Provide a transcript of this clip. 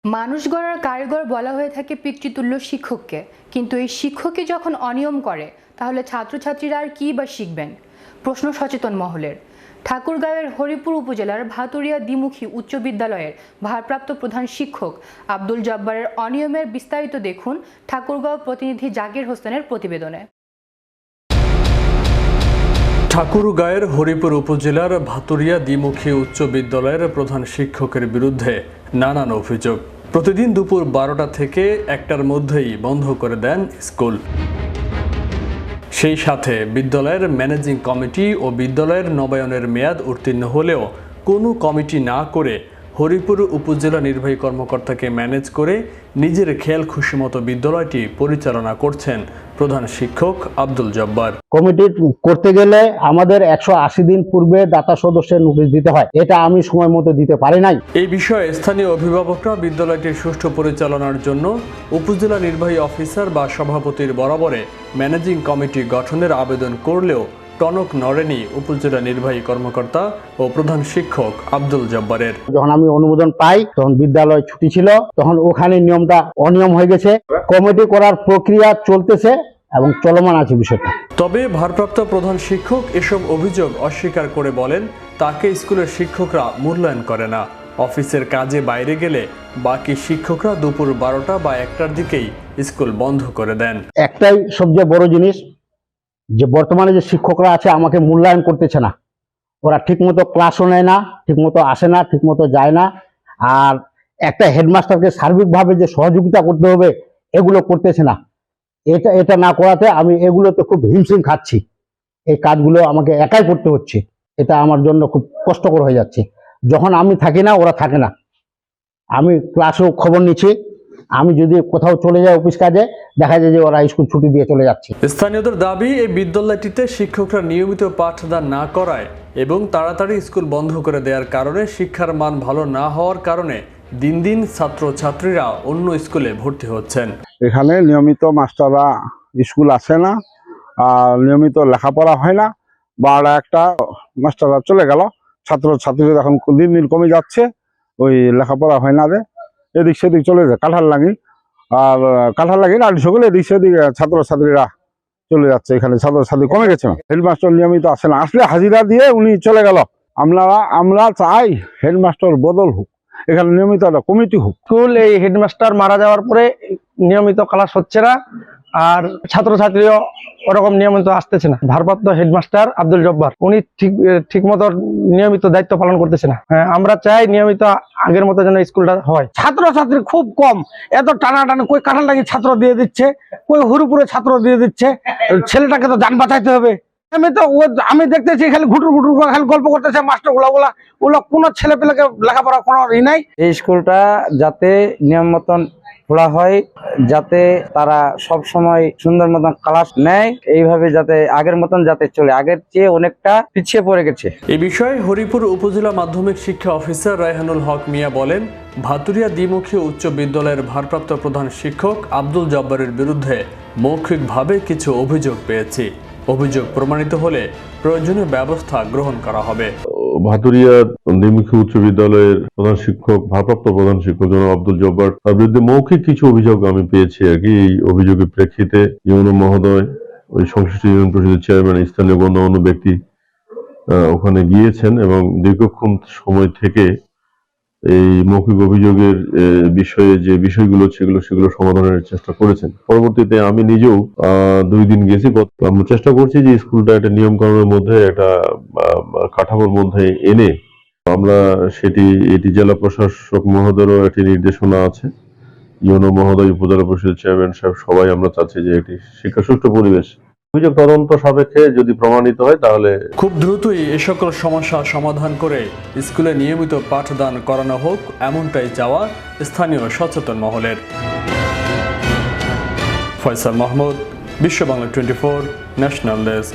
মানুষ গড়ার কারিগর বলা হয়ে থাকে পিতৃতুল্য শিক্ষককে, কিন্তু এই শিক্ষকই যখন অনিয়ম করে তাহলে ছাত্রছাত্রীরা আর কী বা শিখবেন? প্রশ্ন সচেতন মহলের। ঠাকুরগাঁওয়ের হরিপুর উপজেলার ভাতুরিয়া দ্বিমুখী উচ্চ বিদ্যালয়ের ভারপ্রাপ্ত প্রধান শিক্ষক আব্দুল জব্বারের অনিয়মের বিস্তারিত দেখুন ঠাকুরগাঁও প্রতিনিধি জাকির হোসেনের প্রতিবেদনে। ঠাকুরগাঁওয়ের হরিপুর উপজেলার ভাতুরিয়া দ্বিমুখী উচ্চ বিদ্যালয়ের প্রধান শিক্ষকের বিরুদ্ধে নানান অভিযোগ। প্রতিদিন দুপুর 12টা থেকে 1টার মধ্যেই বন্ধ করে দেন স্কুল। সেই সাথে বিদ্যালয়ের ম্যানেজিং কমিটি ও বিদ্যালয়ের নবায়নের মেয়াদ উত্তীর্ণ হলেও কোনো কমিটি না করে হরিপুর উপজেলা নির্বাহী কর্মকর্তাকে ম্যানেজ করে নিজের খেয়াল খুশি মতো বিদ্যালয়টি পরিচালনা করছেন প্রধান শিক্ষক আব্দুল জব্বার। কমিটি করতে গেলে আমাদের 180 দিন পূর্বে দাতা সদস্যের নোটিশ দিতে হয়, এটা আমি সময় মতো দিতে পারি নাই। এই বিষয়ে স্থানীয় অভিভাবকরা বিদ্যালয়টির সুষ্ঠু পরিচালনার জন্য উপজেলা নির্বাহী অফিসার বা সভাপতির বরাবরে ম্যানেজিং কমিটি গঠনের আবেদন করলেও টনক নড়েনি উপজেলা নির্বাহী কর্মকর্তা ও প্রধান শিক্ষক আব্দুল জব্বারের। যখন আমি অনুমোদন পাই তখন বিদ্যালয় ছুটি ছিল, তখন ওখানে নিয়মটা অনিয়ম হয়ে গেছে। কমিটি করার প্রক্রিয়া চলতেছে এবং চলমান আছে বিষয়টা। তবে ভারপ্রাপ্ত প্রধান শিক্ষক এসব অভিযোগ অস্বীকার করে বলেন তাকে স্কুলের শিক্ষকরা মূল্যায়ন করে না। অফিসের কাজে বাইরে গেলে বাকি শিক্ষকরা দুপুর 12টা বা 1টার দিকেই স্কুল বন্ধ করে দেন। একটাই সবচেয়ে বড় জিনিস, যে বর্তমানে যে শিক্ষকরা আছে আমাকে মূল্যায়ন করতেছে না। ওরা ঠিকমতো ক্লাসও নেয় না, ঠিকমতো আসে না, ঠিকমতো যায় না। আর একটা হেডমাস্টারকে সার্বিকভাবে যে সহযোগিতা করতে হবে এগুলো করতেছে না। এটা না করাতে আমি এগুলোতে খুব হিমশিম খাচ্ছি। এই কাজগুলো আমাকে একাই করতে হচ্ছে, এটা আমার জন্য খুব কষ্টকর হয়ে যাচ্ছে। যখন আমি থাকি না ওরা থাকে না। আমি ক্লাসেও খবর নিচ্ছি, আমি যদি কোথাও চলে যাই অফিস কাজে, দেখা যায় যে ওরা স্কুল ছুটি দিয়ে চলে যাচ্ছে। স্থানীয়দের দাবি এই বিদ্যালয়টিতে শিক্ষকরা নিয়মিত পাঠদান না করায় এবং তাড়াতাড়ি স্কুল বন্ধ করে দেওয়ার কারণে শিক্ষার মান ভালো না হওয়ার কারণে দিন দিন ছাত্রছাত্রীরা অন্য স্কুলে ভর্তি হচ্ছেন। এখানে নিয়মিত মাস্টাররা স্কুল আসে না, নিয়মিত লেখাপড়া হয় না। 12টা 1টা মাস্টাররা চলে গেল, ছাত্রছাত্রীরা এখন দিন দিন কমে যাচ্ছে। ওই লেখাপড়া হয় না, এদিক সেদিক চলে যায়। কাঁঠাল লাগি আর সকলে এদিক সেদিক ছাত্রছাত্রীরা চলে যাচ্ছে। এখানে ছাত্রছাত্রী কমে গেছে। হেডমাস্টার নিয়মিত আসে না, আসলে হাজিরা দিয়ে উনি চলে গেল। আমরা চাই হেডমাস্টার বদল হোক, এখানে নিয়মিত একটা কমিটি হোক। স্কুল এই হেডমাস্টার মারা যাওয়ার পরে নিয়মিত ক্লাস হচ্ছে না, আর ছাত্রছাত্রীও ওরকম নিয়মিত আসতেছে না। ভারপ্রাপ্ত হেডমাস্টার আব্দুল জব্বার উনি ঠিক মতো নিয়মিত দায়িত্ব পালন করতেছে না। আমরা চাই নিয়মিত আগের মতো যেন স্কুলটা হয়। ছাত্রছাত্রী খুব কম, এত টানাটানি, কই কাঁঠালটাকে ছাত্র দিয়ে দিচ্ছে, কই হরিপুরে ছাত্র দিয়ে দিচ্ছে। ছেলেটাকে তো যান বাঁচাইতে হবে। আমি দেখতেছি খালি ঘুটুর ঘুটুর খালি গল্প করতেছে মাস্টার ওগুলো কোনো ছেলে পেলেকে লেখাপড়া কোনো ই নাই। এই স্কুলটা যাতে নিয়ম মতন খোলা হয়, যাতে তারা সব সময় সুন্দর মতন ক্লাস নেয়, এইভাবে যাতে আগের মতন যাতে চলে, আগের চেয়ে অনেকটা পিছিয়ে পড়ে গেছে। এই বিষয়ে হরিপুর উপজেলা মাধ্যমিক শিক্ষা অফিসার রায়হানুল হক মিয়া বলেন, ভাতুরিয়া দ্বিমুখী উচ্চ বিদ্যালয়ের ভারপ্রাপ্ত প্রধান শিক্ষক আব্দুল জব্বারের বিরুদ্ধে মৌখিকভাবে কিছু অভিযোগ পেয়েছি। অভিযোগ প্রমাণিত হলে প্রয়োজনীয় ব্যবস্থা গ্রহণ করা হবে। ভাতুরিয়া দ্বিমুখী উচ্চ বিদ্যালয়ের প্রধান শিক্ষক, ভারপ্রাপ্ত প্রধান শিক্ষক জনাব আব্দুল জব্বার, তার বিরুদ্ধে মৌখিক কিছু অভিযোগ আমি পেয়েছি আর কি। এই অভিযোগের প্রেক্ষিতে ইউনো মহোদয়, ওই সংশ্লিষ্ট ইউনিয়ন পরিষদের চেয়ারম্যান, স্থানীয় গণ্যমান্য ব্যক্তি ওখানে গিয়েছেন এবং দীর্ঘক্ষণ সময় থেকে এই মৌখিক অভিযোগের বিষয়ে যে বিষয়গুলো সেগুলো সমাধানের চেষ্টা করেছেন। পরবর্তীতে আমি নিজেও 2 দিন গেছি। আমরা চেষ্টা করছি যে স্কুলটা একটা নিয়ম কানুনের মধ্যে, একটা কাঠামোর মধ্যে এনে আমরা এটি জেলা প্রশাসক মহোদয়েরও একটি নির্দেশনা আছে, ইউনো মহোদয়, উপজেলা পরিষদের চেয়ারম্যান সাহেব, সবাই আমরা চাচ্ছি যে এটি শিক্ষা সুষ্ঠু পরিবেশ। অভিযোগ তদন্ত সাপেক্ষে যদি প্রমাণিত হয় তাহলে খুব দ্রুতই এ সকল সমস্যা সমাধান করে স্কুলে নিয়মিত পাঠদান করানো হোক, এমনটাই চাওয়া স্থানীয় সচেতন মহলের। ফয়সাল মাহমুদ, বিশ্ব বাংলা 24, ন্যাশনাল ডেস্ক।